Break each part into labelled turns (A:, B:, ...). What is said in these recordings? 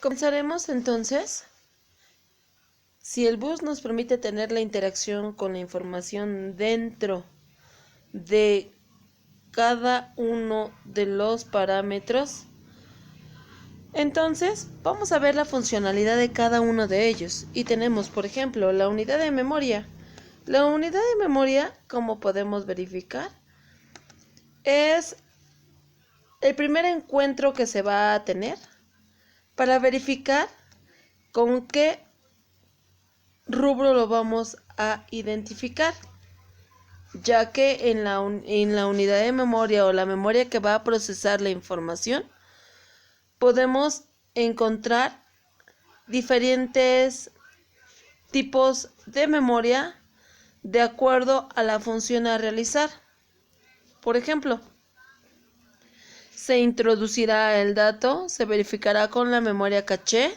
A: Comenzaremos entonces. Si el bus nos permite tener la interacción con la información dentro de cada uno de los parámetros, entonces vamos a ver la funcionalidad de cada uno de ellos. Y tenemos, por ejemplo, la unidad de memoria. La unidad de memoria, como podemos verificar, es el primer encuentro que se va a tener para verificar con qué rubro lo vamos a identificar, ya que en la unidad de memoria o la memoria que va a procesar la información, podemos encontrar diferentes tipos de memoria de acuerdo a la función a realizar. Por ejemplo, se introducirá el dato, se verificará con la memoria caché,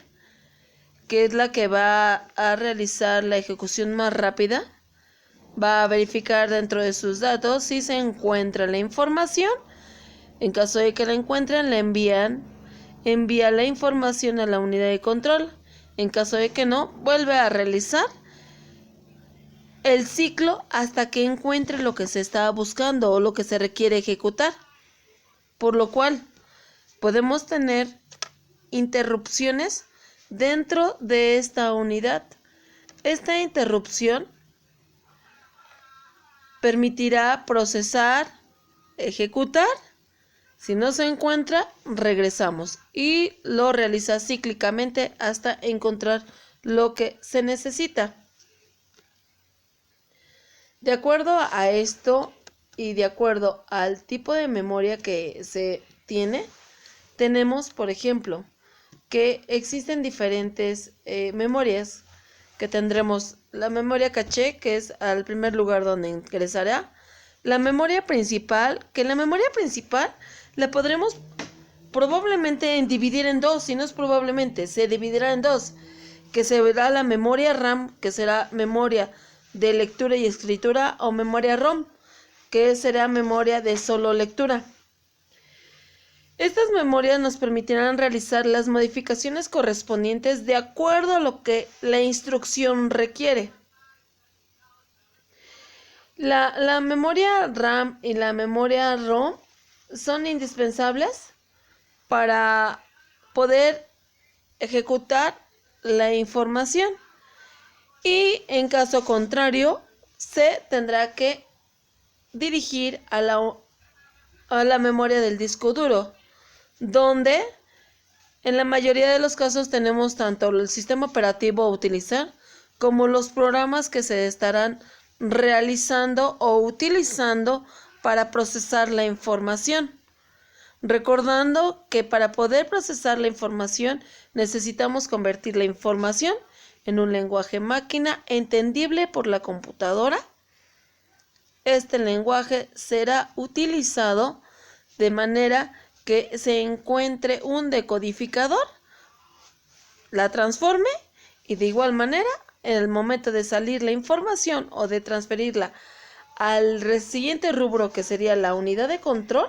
A: que es la que va a realizar la ejecución más rápida. Va a verificar dentro de sus datos si se encuentra la información. En caso de que la encuentren, la envía la información a la unidad de control. En caso de que no, vuelve a realizar el ciclo hasta que encuentre lo que se está buscando o lo que se requiere ejecutar. Por lo cual, podemos tener interrupciones dentro de esta unidad. Esta interrupción permitirá procesar, ejecutar. Si no se encuentra, regresamos y lo realiza cíclicamente hasta encontrar lo que se necesita. De acuerdo a esto y de acuerdo al tipo de memoria que se tiene, tenemos, por ejemplo, que existen diferentes memorias, que tendremos la memoria caché, que es al primer lugar donde ingresará, la memoria principal, que la memoria principal la podremos probablemente dividir en dos, si no es probablemente, se dividirá en dos, que será la memoria RAM, que será memoria de lectura y escritura, o memoria ROM, que será memoria de solo lectura. Estas memorias nos permitirán realizar las modificaciones correspondientes de acuerdo a lo que la instrucción requiere. La memoria RAM y la memoria ROM son indispensables para poder ejecutar la información, y en caso contrario se tendrá que dirigir a la memoria del disco duro, donde en la mayoría de los casos tenemos tanto el sistema operativo a utilizar como los programas que se estarán realizando o utilizando para procesar la información. Recordando que para poder procesar la información necesitamos convertir la información en un lenguaje máquina entendible por la computadora. Este lenguaje será utilizado de manera que se encuentre un decodificador, la transforme y de igual manera en el momento de salir la información o de transferirla al siguiente rubro, que sería la unidad de control,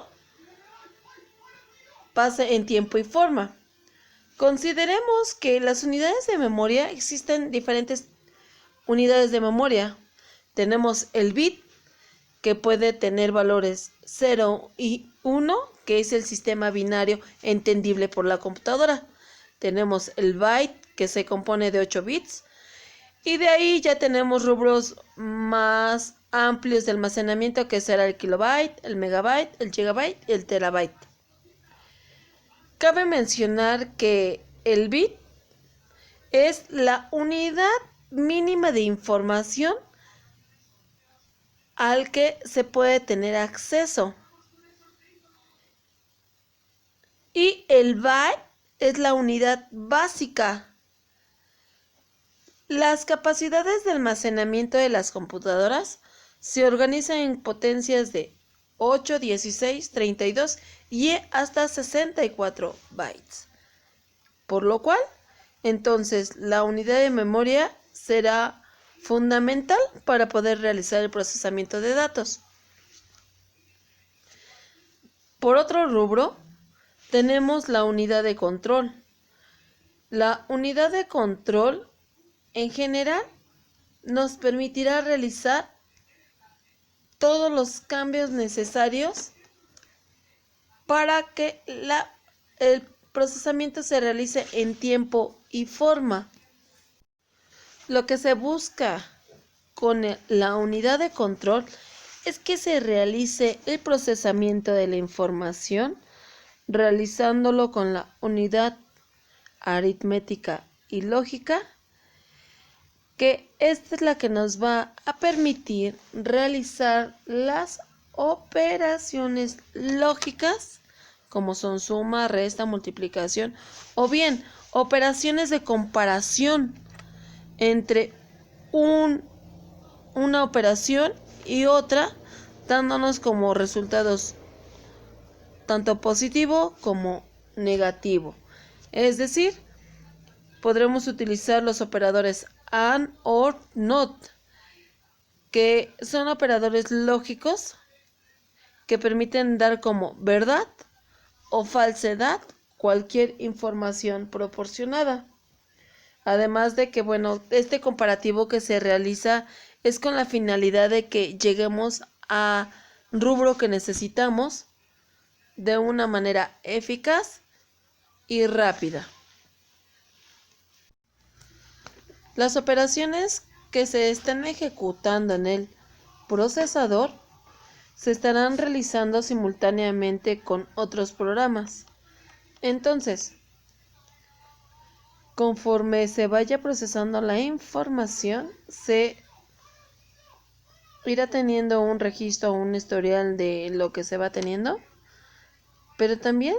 A: pase en tiempo y forma. Consideremos que las unidades de memoria, existen diferentes unidades de memoria. Tenemos el bit, que puede tener valores 0 y 1, que es el sistema binario entendible por la computadora. Tenemos el byte, que se compone de 8 bits. Y de ahí ya tenemos rubros más amplios de almacenamiento, que será el kilobyte, el megabyte, el gigabyte y el terabyte. Cabe mencionar que el bit es la unidad mínima de información al que se puede tener acceso. Y el byte es la unidad básica. Las capacidades de almacenamiento de las computadoras se organizan en potencias de 8, 16, 32 y hasta 64 bytes. Por lo cual, entonces, la unidad de memoria será fundamental para poder realizar el procesamiento de datos. Por otro rubro, tenemos la unidad de control. La unidad de control en general nos permitirá realizar todos los cambios necesarios para que el procesamiento se realice en tiempo y forma. Lo que se busca con la unidad de control es que se realice el procesamiento de la información realizándolo con la unidad aritmética y lógica, que esta es la que nos va a permitir realizar las operaciones lógicas, como son suma, resta, multiplicación, o bien operaciones de comparación entre una operación y otra, dándonos como resultados tanto positivo como negativo. Es decir, podremos utilizar los operadores AND, OR, NOT, que son operadores lógicos que permiten dar como verdad o falsedad cualquier información proporcionada. Además de que, este comparativo que se realiza es con la finalidad de que lleguemos a rubro que necesitamos de una manera eficaz y rápida. Las operaciones que se están ejecutando en el procesador se estarán realizando simultáneamente con otros programas. Entonces, conforme se vaya procesando la información, se irá teniendo un registro o un historial de lo que se va teniendo, pero también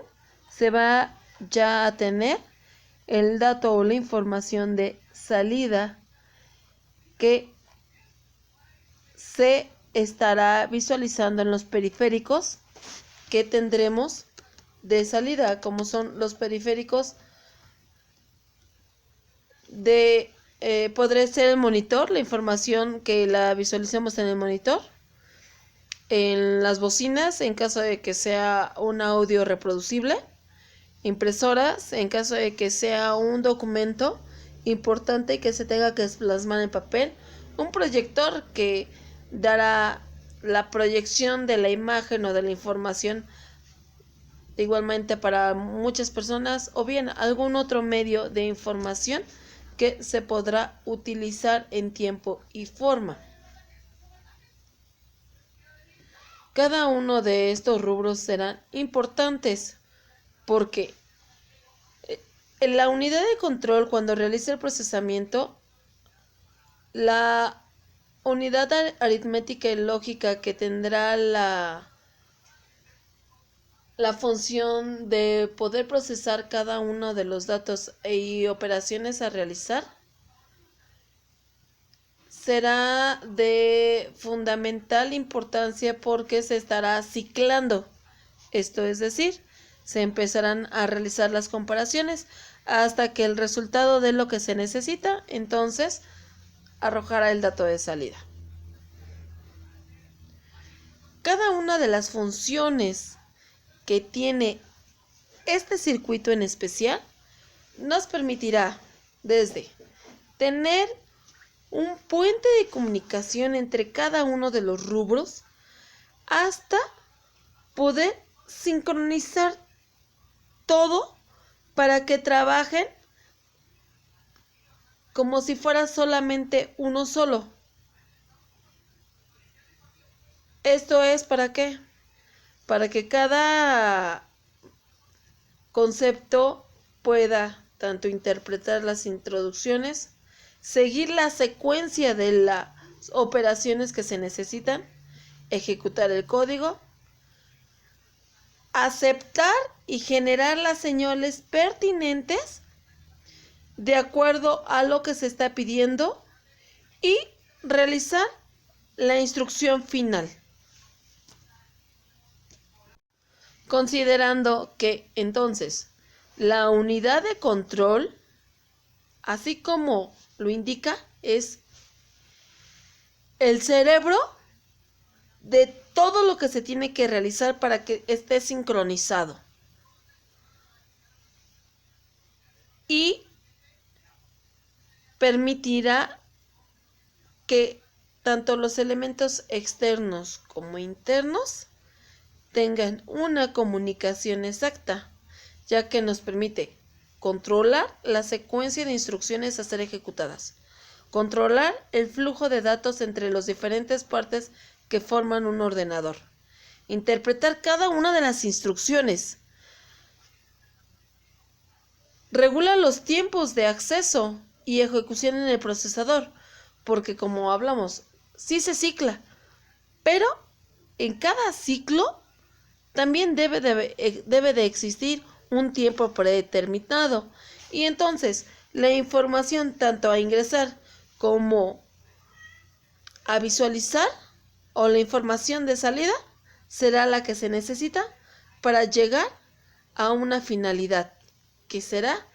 A: se va ya a tener el dato o la información de salida que se estará visualizando en los periféricos que tendremos de salida, como son los periféricos de podría ser el monitor, la información que la visualicemos en el monitor, en las bocinas en caso de que sea un audio reproducible, impresoras en caso de que sea un documento importante que se tenga que plasmar en papel, un proyector que dará la proyección de la imagen o de la información igualmente para muchas personas, o bien algún otro medio de información que se podrá utilizar en tiempo y forma. Cada uno de estos rubros serán importantes porque en la unidad de control, cuando realice el procesamiento, la unidad aritmética y lógica que tendrá la función de poder procesar cada uno de los datos y operaciones a realizar será de fundamental importancia porque se estará ciclando. Esto es decir, se empezarán a realizar las comparaciones hasta que el resultado de lo que se necesita, entonces arrojará el dato de salida. Cada una de las funciones que tiene este circuito en especial nos permitirá desde tener un puente de comunicación entre cada uno de los rubros hasta poder sincronizar todo para que trabajen como si fuera solamente uno solo. ¿Esto es para qué? Para que cada concepto pueda tanto interpretar las introducciones, seguir la secuencia de las operaciones que se necesitan, ejecutar el código, aceptar y generar las señales pertinentes de acuerdo a lo que se está pidiendo y realizar la instrucción final. Considerando que entonces la unidad de control, así como lo indica, es el cerebro de todo lo que se tiene que realizar para que esté sincronizado. Y permitirá que tanto los elementos externos como internos tengan una comunicación exacta, ya que nos permite controlar la secuencia de instrucciones a ser ejecutadas, controlar el flujo de datos entre las diferentes partes que forman un ordenador, interpretar cada una de las instrucciones, regula los tiempos de acceso y ejecución en el procesador, porque como hablamos, sí se cicla, pero en cada ciclo también debe de existir un tiempo predeterminado. Y entonces la información tanto a ingresar como a visualizar o la información de salida será la que se necesita para llegar a una finalidad, que será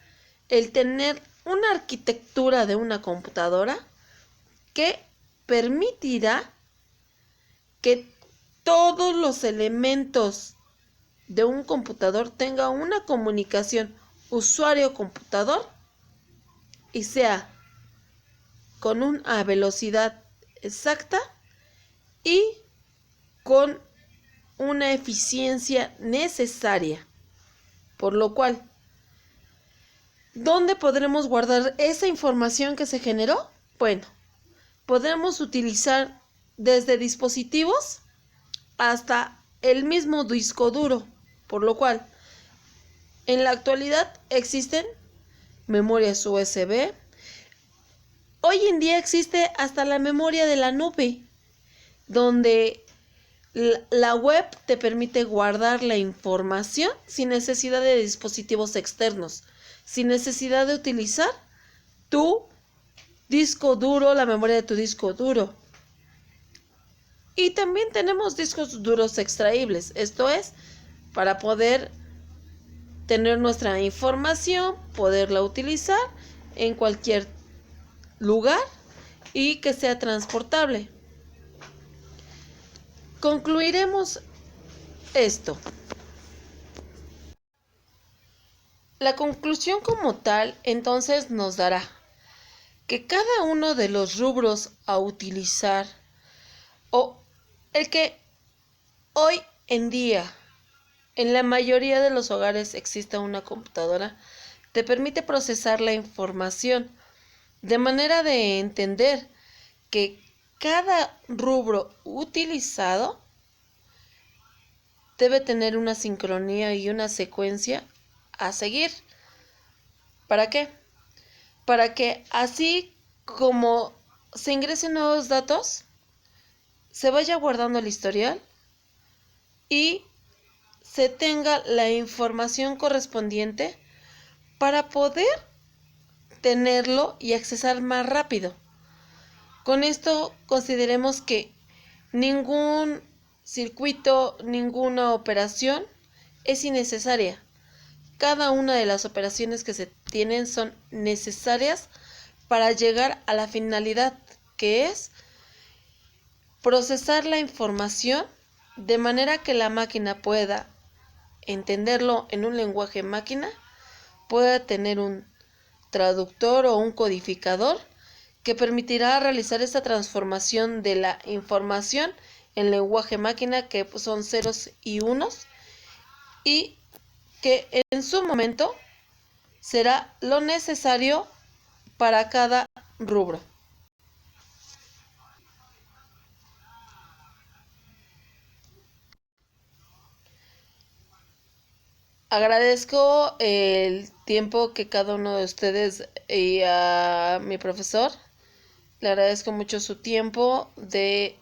A: el tener una arquitectura de una computadora que permitirá que todos los elementos de un computador tengan una comunicación usuario-computador y sea con una velocidad exacta y con una eficiencia necesaria. Por lo cual, ¿dónde podremos guardar esa información que se generó? Bueno, podemos utilizar desde dispositivos hasta el mismo disco duro, por lo cual en la actualidad existen memorias USB. Hoy en día existe hasta la memoria de la nube, donde la web te permite guardar la información sin necesidad de dispositivos externos, sin necesidad de utilizar tu disco duro, la memoria de tu disco duro. Y también tenemos discos duros extraíbles, esto es, para poder tener nuestra información, poderla utilizar en cualquier lugar y que sea transportable. Concluiremos esto. La conclusión como tal entonces nos dará que cada uno de los rubros a utilizar o el que hoy en día en la mayoría de los hogares exista una computadora te permite procesar la información de manera de entender que cada rubro utilizado debe tener una sincronía y una secuencia a seguir. ¿Para qué? Para que así como se ingresen nuevos datos, se vaya guardando el historial y se tenga la información correspondiente para poder tenerlo y accesar más rápido. Con esto consideremos que ningún circuito, ninguna operación es innecesaria. Cada una de las operaciones que se tienen son necesarias para llegar a la finalidad, que es procesar la información de manera que la máquina pueda entenderlo en un lenguaje máquina, pueda tener un traductor o un codificador que permitirá realizar esta transformación de la información en lenguaje máquina, que son ceros y unos, y que en su momento será lo necesario para cada rubro. Agradezco el tiempo que cada uno de ustedes y a mi profesor. Le agradezco mucho su tiempo de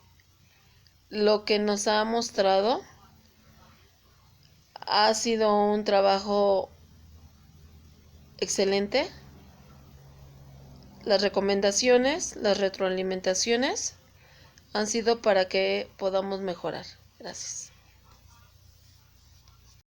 A: lo que nos ha mostrado. Ha sido un trabajo excelente. Las recomendaciones, las retroalimentaciones han sido para que podamos mejorar. Gracias.